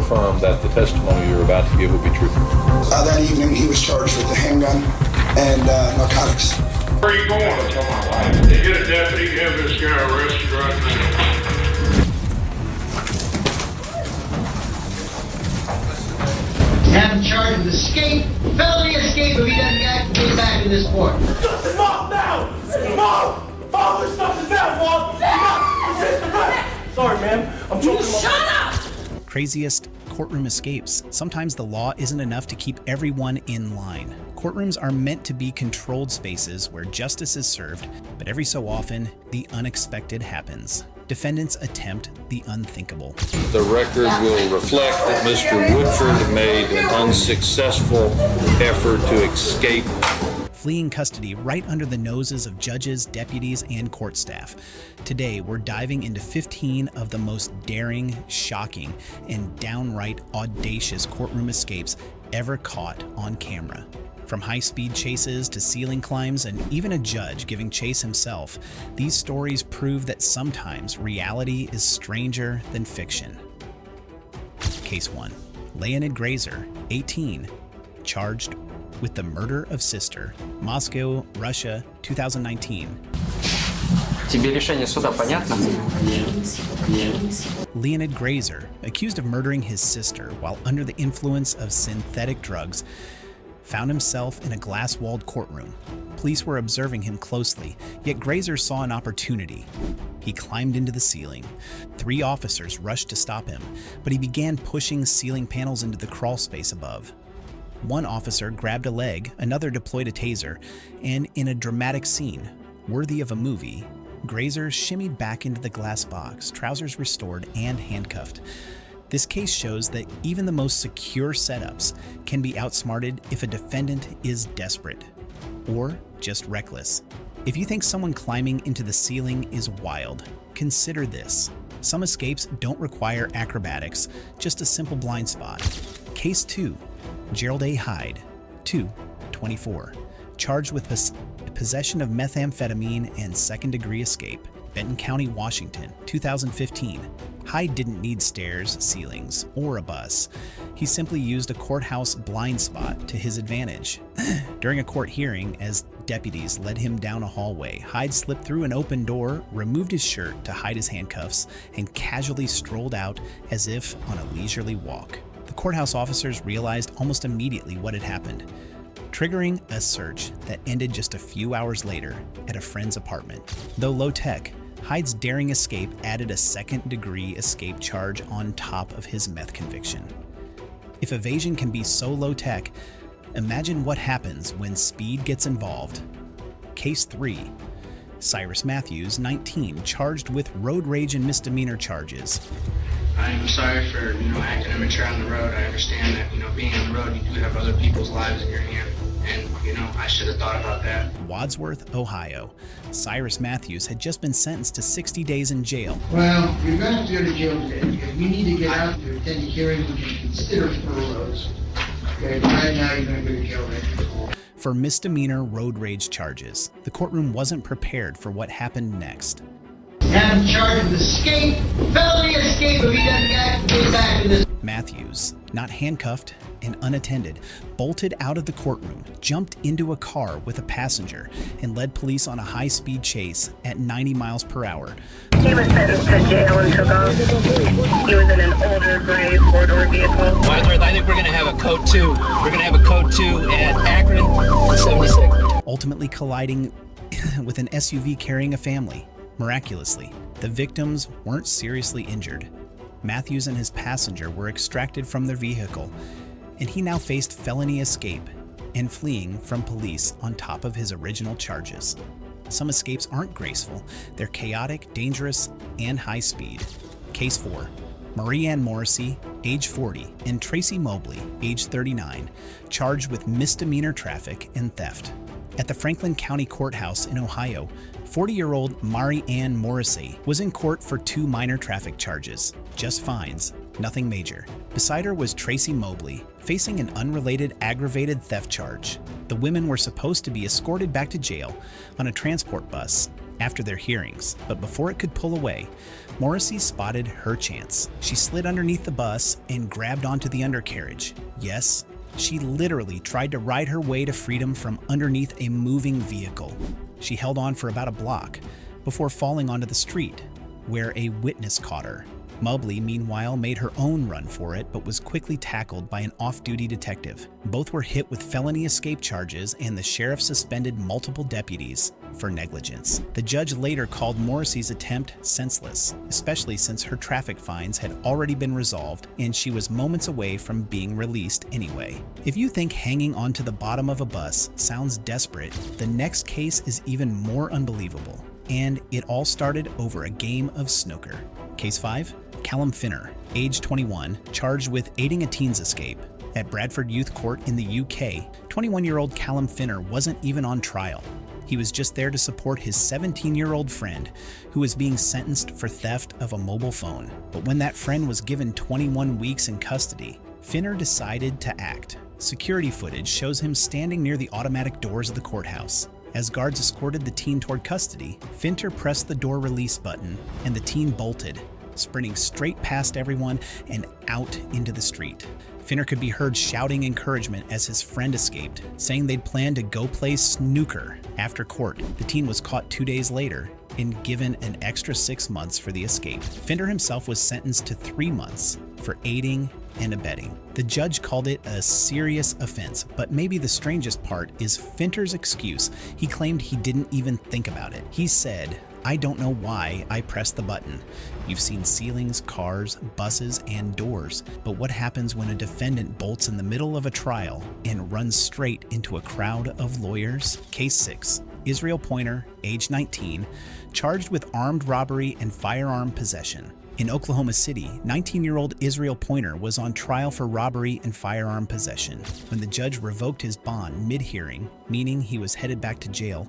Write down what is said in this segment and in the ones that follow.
affirm that the testimony you're about to give will be truthful? That evening, he was charged with the handgun and narcotics. Where are you going? Get a deputy, have this guy arrested right now. Have him charged with escape, felony escape if he doesn't get back in this court. Mom, now! Mom! Mom, there's nothing now, Mom! Resist arrest! Sorry, ma'am. I'm joking. Shut up! Craziest courtroom escapes. Sometimes the law isn't enough to keep everyone in line. Courtrooms are meant to be controlled spaces where justice is served, but every so often, the unexpected happens. Defendants attempt the unthinkable. The record will reflect that Mr. Woodford made an unsuccessful effort to escape. Fleeing custody right under the noses of judges, deputies, and court staff. Today, we're diving into 15 of the most daring, shocking, and downright audacious courtroom escapes ever caught on camera. From high-speed chases to ceiling climbs and even a judge giving chase himself, these stories prove that sometimes reality is stranger than fiction. Case 1. Leonid Grazer, 18, charged with the murder of sister. Moscow, Russia, 2019. Тебе решение суда понятно? Leonid Grazer, accused of murdering his sister while under the influence of synthetic drugs, found himself in a glass-walled courtroom. Police were observing him closely, yet Grazer saw an opportunity. He climbed into the ceiling. 3 officers rushed to stop him, but he began pushing ceiling panels into the crawl space above. One officer grabbed a leg, another deployed a taser, and in a dramatic scene, worthy of a movie, Grazer shimmied back into the glass box, trousers restored and handcuffed. This case shows that even the most secure setups can be outsmarted if a defendant is desperate or just reckless. If you think someone climbing into the ceiling is wild, consider this. Some escapes don't require acrobatics, just a simple blind spot. Case 2. Gerald A. Hyde, 2, 24, charged with possession of methamphetamine and second-degree escape. Benton County, Washington, 2015. Hyde didn't need stairs, ceilings, or a bus. He simply used a courthouse blind spot to his advantage. During a court hearing, as deputies led him down a hallway, Hyde slipped through an open door, removed his shirt to hide his handcuffs, and casually strolled out as if on a leisurely walk. The courthouse officers realized almost immediately what had happened, triggering a search that ended just a few hours later at a friend's apartment. Though low-tech, Hyde's daring escape added a second-degree escape charge on top of his meth conviction. If evasion can be so low-tech, imagine what happens when speed gets involved. Case 3. Cyrus Matthews, 19, charged with road rage and misdemeanor charges. I'm sorry for, acting immature on the road. I understand that, being on the road, you do have other people's lives in your hand. And, I should have thought about that. Wadsworth, Ohio. Cyrus Matthews had just been sentenced to 60 days in jail. Well, you're going to have to go to jail today. If you need to get out to attend a hearing, we can consider furloughs. Okay, but right now you're going to go to jail today. For misdemeanor road rage charges, the courtroom wasn't prepared for what happened next. Have him charged with escape, felony escape if he doesn't get back in this. Matthews, not handcuffed and unattended, bolted out of the courtroom, jumped into a car with a passenger, and led police on a high-speed chase at 90 miles per hour. He was sentenced to jail and took off. He was in an older gray four-door vehicle. Wadsworth, I think we're going to have a code 2. We're going to have a code 2 at Akron, 76. Ultimately colliding with an SUV carrying a family. Miraculously, the victims weren't seriously injured. Matthews and his passenger were extracted from their vehicle, and he now faced felony escape and fleeing from police on top of his original charges. Some escapes aren't graceful. They're chaotic, dangerous, and high speed. Case 4. Marie Ann Morrissey, age 40, and Tracy Mobley, age 39, charged with misdemeanor traffic and theft. At the Franklin County Courthouse in Ohio, 40-year-old Marie Ann Morrissey was in court for 2 minor traffic charges, just fines, nothing major. Beside her was Tracy Mobley, facing an unrelated aggravated theft charge. The women were supposed to be escorted back to jail on a transport bus after their hearings, but before it could pull away, Morrissey spotted her chance. She slid underneath the bus and grabbed onto the undercarriage. Yes, she literally tried to ride her way to freedom from underneath a moving vehicle. She held on for about a block before falling onto the street, where a witness caught her. Mobley, meanwhile, made her own run for it, but was quickly tackled by an off-duty detective. Both were hit with felony escape charges, and the sheriff suspended multiple deputies for negligence. The judge later called Morrissey's attempt senseless, especially since her traffic fines had already been resolved, and she was moments away from being released anyway. If you think hanging onto the bottom of a bus sounds desperate, the next case is even more unbelievable. And it all started over a game of snooker. Case 5, Callum Finner, age 21, charged with aiding a teen's escape. At Bradford Youth Court in the UK, 21-year-old Callum Finner wasn't even on trial. He was just there to support his 17-year-old friend, who was being sentenced for theft of a mobile phone. But when that friend was given 21 weeks in custody, Finner decided to act. Security footage shows him standing near the automatic doors of the courthouse. As guards escorted the teen toward custody, Finner pressed the door release button, and the teen bolted, sprinting straight past everyone and out into the street. Finner could be heard shouting encouragement as his friend escaped, saying they'd planned to go play snooker after court. The teen was caught 2 days later and given an extra 6 months for the escape. Finner himself was sentenced to 3 months for aiding and abetting. The judge called it a serious offense, but maybe the strangest part is Finner's excuse. He claimed he didn't even think about it. He said, "I don't know why I pressed the button. You've seen ceilings, cars, buses, and doors. But what happens when a defendant bolts in the middle of a trial and runs straight into a crowd of lawyers?" Case 6, Israel Pointer, age 19, charged with armed robbery and firearm possession. In Oklahoma City, 19-year-old Israel Pointer was on trial for robbery and firearm possession. When the judge revoked his bond mid-hearing, meaning he was headed back to jail,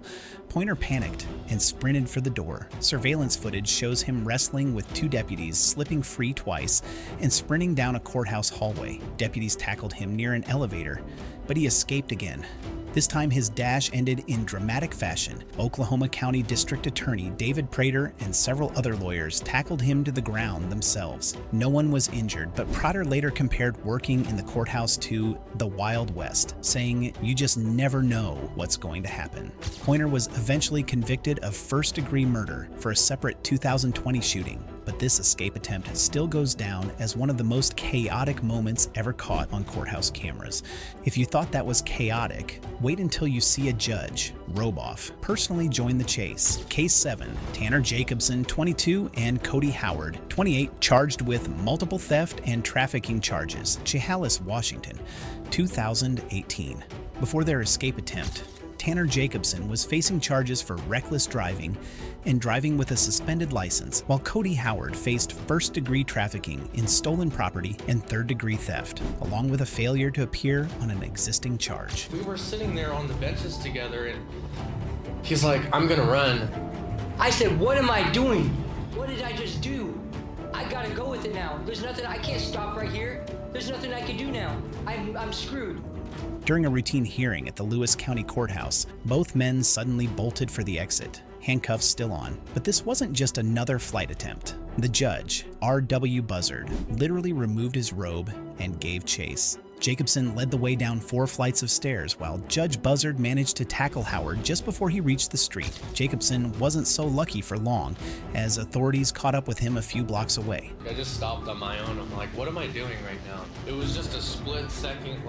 Pointer panicked and sprinted for the door. Surveillance footage shows him wrestling with 2 deputies, slipping free twice, and sprinting down a courthouse hallway. Deputies tackled him near an elevator, but he escaped again. This time his dash ended in dramatic fashion. Oklahoma County District Attorney David Prater and several other lawyers tackled him to the ground themselves. No one was injured, but Prater later compared working in the courthouse to the Wild West, saying, "You just never know what's going to happen." Pointer was eventually convicted of first-degree murder for a separate 2020 shooting, but this escape attempt still goes down as one of the most chaotic moments ever caught on courthouse cameras. If you thought that was chaotic, wait until you see a judge, Roboff, personally join the chase. Case 7, Tanner Jacobson, 22, and Cody Howard, 28, charged with multiple theft and trafficking charges. Chehalis, Washington, 2018. Before their escape attempt, Tanner Jacobson was facing charges for reckless driving and driving with a suspended license, while Cody Howard faced first-degree trafficking in stolen property and third-degree theft, along with a failure to appear on an existing charge. We were sitting there on the benches together, and he's like, "I'm gonna run." I said, "What am I doing? What did I just do? I gotta go with it now. There's nothing, I can't stop right here. There's nothing I can do now. I'm screwed." During a routine hearing at the Lewis County Courthouse, both men suddenly bolted for the exit, handcuffs still on. But this wasn't just another flight attempt. The judge, R.W. Buzzard, literally removed his robe and gave chase. Jacobson led the way down 4 flights of stairs, while Judge Buzzard managed to tackle Howard just before he reached the street. Jacobson wasn't so lucky for long, as authorities caught up with him a few blocks away. I just stopped on my own. I'm like, what am I doing right now? It was just a split-second,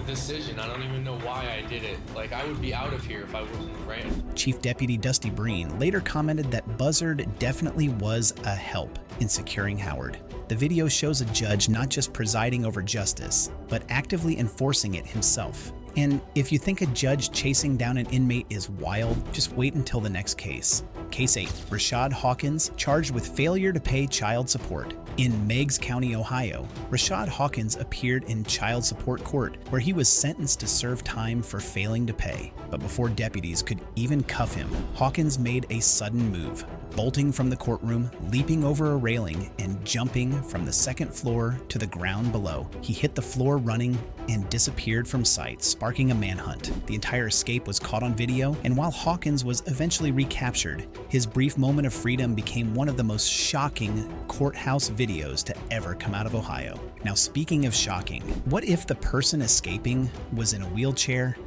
decision. I don't even know why I did it. I would be out of here if I wouldn't have ran. Chief Deputy Dusty Breen later commented that Buzzard definitely was a help in securing Howard. The video shows a judge not just presiding over justice, but actively enforcing it himself. And if you think a judge chasing down an inmate is wild, just wait until the next case. Case 8, Rashad Hawkins, charged with failure to pay child support. In Meigs County, Ohio, Rashad Hawkins appeared in child support court, where he was sentenced to serve time for failing to pay. But before deputies could even cuff him, Hawkins made a sudden move, bolting from the courtroom, leaping over a railing, and jumping from the second floor to the ground below. He hit the floor running and disappeared from sight, sparking a manhunt. The entire escape was caught on video, and while Hawkins was eventually recaptured, His brief moment of freedom became one of the most shocking courthouse videos to ever come out of Ohio. Now, speaking of shocking, what if the person escaping was in a wheelchair?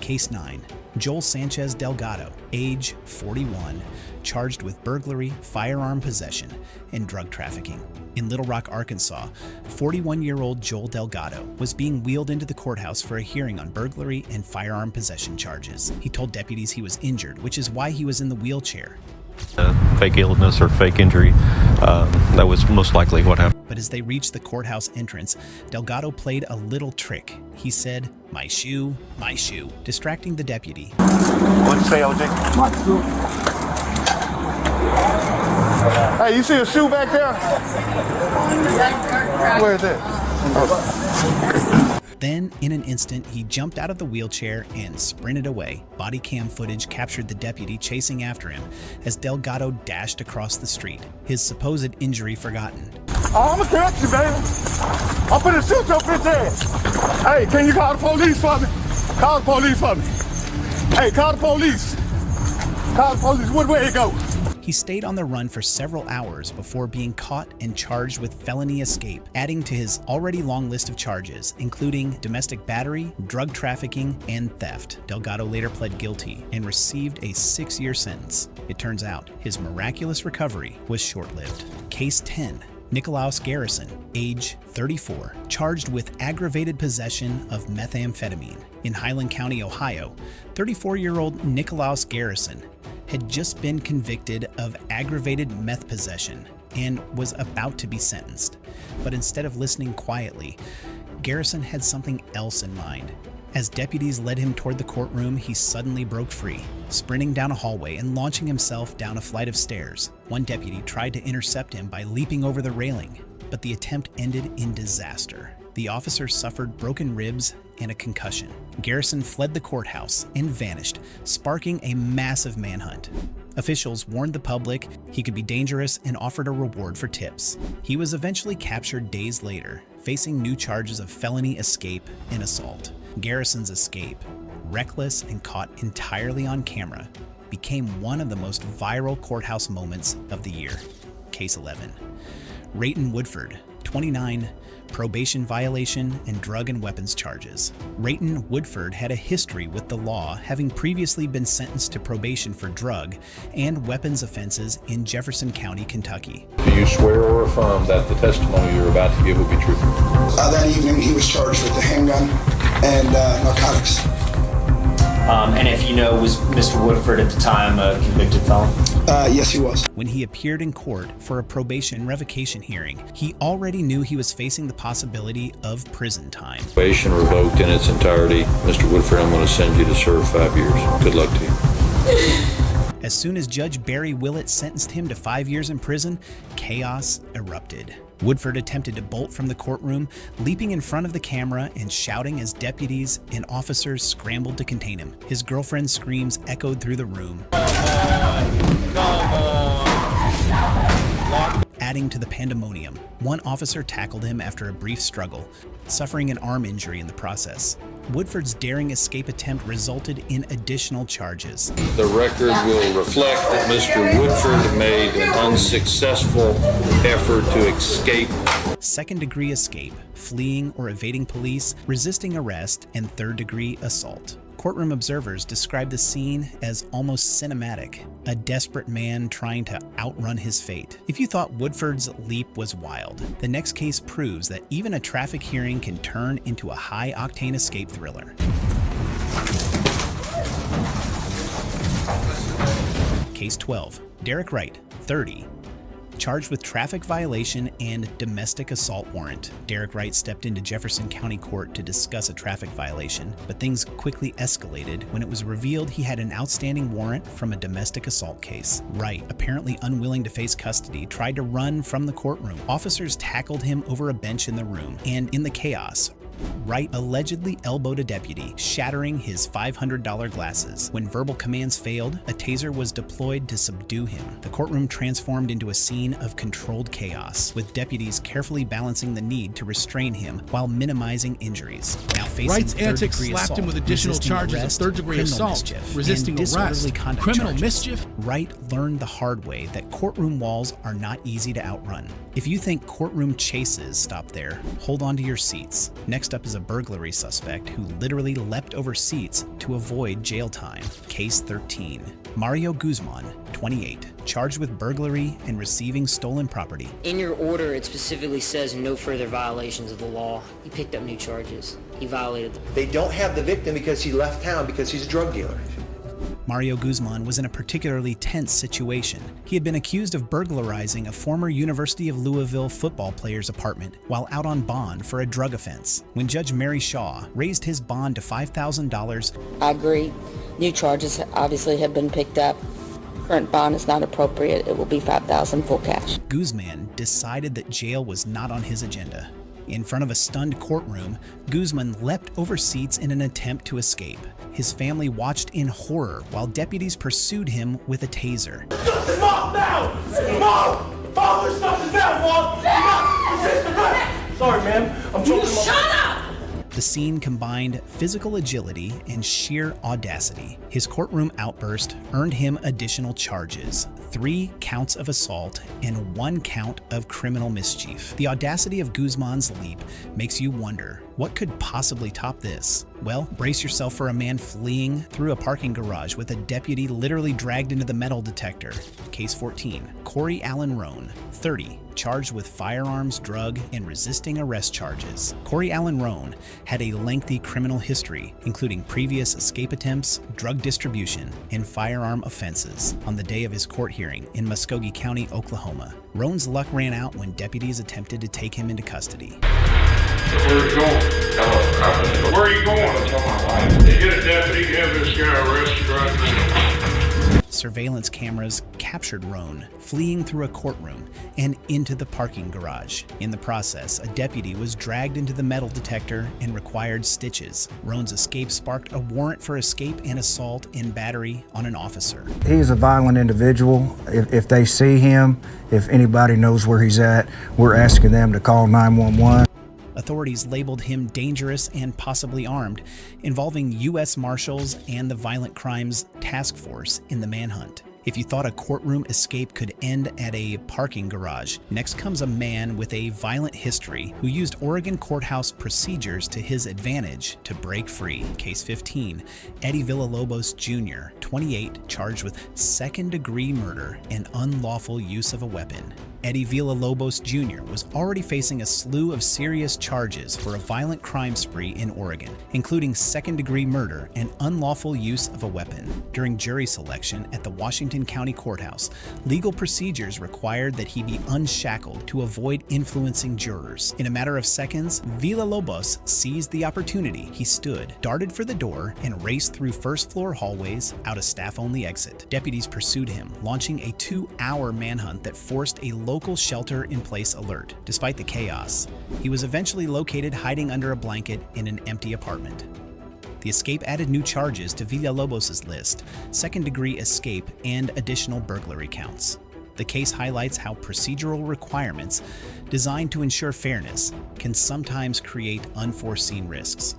Case 9. Joel Sanchez Delgado, age 41, charged with burglary, firearm possession, and drug trafficking. In Little Rock, Arkansas, 41-year-old Joel Delgado was being wheeled into the courthouse for a hearing on burglary and firearm possession charges. He told deputies he was injured, which is why he was in the wheelchair. Fake illness or fake injury, that was most likely what happened. But as they reached the courthouse entrance, Delgado played a little trick. He said, my shoe, distracting the deputy. What'd you say, OJ? My shoe. Hey, you see a shoe back there? Where is it? Then, in an instant, he jumped out of the wheelchair and sprinted away. Body cam footage captured the deputy chasing after him as Delgado dashed across the street, his supposed injury forgotten. Oh, I'm gonna catch you, baby. I'm gonna shoot your bitch ass. Hey, can you call the police for me? Call the police for me. Hey, call the police. Call the police. What way it go? He stayed on the run for several hours before being caught and charged with felony escape, adding to his already long list of charges, including domestic battery, drug trafficking, and theft. Delgado later pled guilty and received a 6-year sentence. It turns out his miraculous recovery was short-lived. Case 10. Nicolaus Garrison, age 34, charged with aggravated possession of methamphetamine. In Highland County, Ohio, 34-year-old Nicolaus Garrison had just been convicted of aggravated meth possession and was about to be sentenced. But instead of listening quietly, Garrison had something else in mind. As deputies led him toward the courtroom, he suddenly broke free, sprinting down a hallway and launching himself down a flight of stairs. One deputy tried to intercept him by leaping over the railing, but the attempt ended in disaster. The officer suffered broken ribs and a concussion. Garrison fled the courthouse and vanished, sparking a massive manhunt. Officials warned the public he could be dangerous and offered a reward for tips. He was eventually captured days later, facing new charges of felony escape and assault. Garrison's escape, reckless and caught entirely on camera, became one of the most viral courthouse moments of the year. Case 11. Rayton Woodford, 29, probation violation and drug and weapons charges. Rayton Woodford had a history with the law, having previously been sentenced to probation for drug and weapons offenses in Jefferson County, Kentucky. Do you swear or affirm that the testimony you're about to give will be truthful? That evening, he was charged with the handgun and narcotics. And if you know, was Mr. Woodford at the time a convicted felon? Yes, he was. When he appeared in court for a probation revocation hearing, he already knew he was facing the possibility of prison time. Probation revoked in its entirety. Mr. Woodford, I'm going to send you to serve 5 years. Good luck to you. As soon as Judge Barry Willett sentenced him to 5 years in prison, chaos erupted. Woodford attempted to bolt from the courtroom, leaping in front of the camera and shouting as deputies and officers scrambled to contain him. His girlfriend's screams echoed through the room, adding to the pandemonium. One officer tackled him after a brief struggle, suffering an arm injury in the process. Woodford's daring escape attempt resulted in additional charges. The record will reflect that Mr. Woodford made an unsuccessful effort to escape. Second-degree escape, fleeing or evading police, resisting arrest, and third-degree assault. Courtroom observers described the scene as almost cinematic, a desperate man trying to outrun his fate. If you thought Woodford's leap was wild, the next case proves that even a traffic hearing can turn into a high-octane escape thriller. Case 12. Derek Wright, 30. Charged with traffic violation and domestic assault warrant. Derek Wright stepped into Jefferson County Court to discuss a traffic violation, but things quickly escalated when it was revealed he had an outstanding warrant from a domestic assault case. Wright, apparently unwilling to face custody, tried to run from the courtroom. Officers tackled him over a bench in the room, and in the chaos, Wright allegedly elbowed a deputy, shattering his $500 glasses. When verbal commands failed, a taser was deployed to subdue him. The courtroom transformed into a scene of controlled chaos, with deputies carefully balancing the need to restrain him while minimizing injuries. Now facing Wright's antics third-degree slapped assault, him with additional resisting charges of arrest, third-degree criminal assault, mischief, resisting and disorderly arrest, conduct criminal charges. mischief. Wright learned the hard way that courtroom walls are not easy to outrun. If you think courtroom chases stop there, hold on to your seats. Next up is a burglary suspect who literally leapt over seats to avoid jail time. Case 13. Mario Guzman, 28, charged with burglary and receiving stolen property. In your order, it specifically says no further violations of the law. He picked up new charges. He violated them. They don't have the victim because he left town because he's a drug dealer. Mario Guzman was in a particularly tense situation. He had been accused of burglarizing a former University of Louisville football player's apartment while out on bond for a drug offense. When Judge Mary Shaw raised his bond to $5,000, I agree. New charges obviously have been picked up. Current bond is not appropriate. It will be $5,000 full cash. Guzman decided that jail was not on his agenda. In front of a stunned courtroom, Guzman leapt over seats in an attempt to escape. His family watched in horror while deputies pursued him with a taser. Mom, now! Mom! Father's not down, Mom! Resist arrest! Sorry, ma'am. I'm choking. Shut up! The scene combined physical agility and sheer audacity. His courtroom outburst earned him additional charges: 3 counts of assault and 1 count of criminal mischief. The audacity of Guzman's leap makes you wonder, what could possibly top this? Well, brace yourself for a man fleeing through a parking garage with a deputy literally dragged into the metal detector. Case 14. Corey Allen Roan, 30, charged with firearms, drug, and resisting arrest charges. Corey Allen Roan had a lengthy criminal history, including previous escape attempts, drug distribution, and firearm offenses. On the day of his court hearing in Muskogee County, Oklahoma, Roan's luck ran out when deputies attempted to take him into custody. Where are you going? Where are you going? Tell my wife. They get a deputy, have this guy arrested right now. Surveillance cameras captured Roan fleeing through a courtroom and into the parking garage. In the process, a deputy was dragged into the metal detector and required stitches. Roan's escape sparked a warrant for escape and assault and battery on an officer. He's a violent individual. If they see him, if anybody knows where he's at, we're asking them to call 911. Authorities labeled him dangerous and possibly armed, involving U.S. Marshals and the Violent Crimes Task Force in the manhunt. If you thought a courtroom escape could end at a parking garage, next comes a man with a violent history who used Oregon courthouse procedures to his advantage to break free. Case 15. Eddie Villalobos Jr., 28, charged with second-degree murder and unlawful use of a weapon. Eddie Villalobos Jr. was already facing a slew of serious charges for a violent crime spree in Oregon, including second-degree murder and unlawful use of a weapon. During jury selection at the Washington County Courthouse, legal procedures required that he be unshackled to avoid influencing jurors. In a matter of seconds, Villalobos seized the opportunity. He stood, darted for the door, and raced through first-floor hallways out a staff-only exit. Deputies pursued him, launching a 2-hour manhunt that forced a local shelter-in-place alert. Despite the chaos, he was eventually located hiding under a blanket in an empty apartment. The escape added new charges to Villalobos' list: second-degree escape and additional burglary counts. The case highlights how procedural requirements designed to ensure fairness can sometimes create unforeseen risks.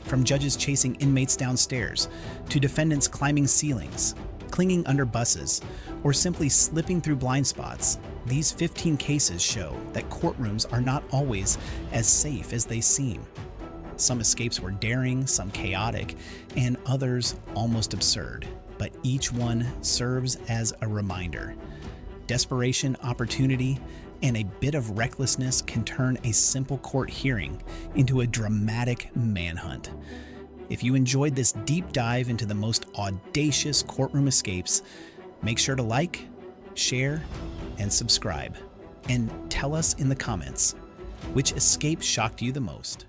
From judges chasing inmates downstairs, to defendants climbing ceilings, clinging under buses, or simply slipping through blind spots, these 15 cases show that courtrooms are not always as safe as they seem. Some escapes were daring, some chaotic, and others almost absurd, but each one serves as a reminder. Desperation, opportunity, and a bit of recklessness can turn a simple court hearing into a dramatic manhunt. If you enjoyed this deep dive into the most audacious courtroom escapes, make sure to like, share, and subscribe. And tell us in the comments, which escape shocked you the most?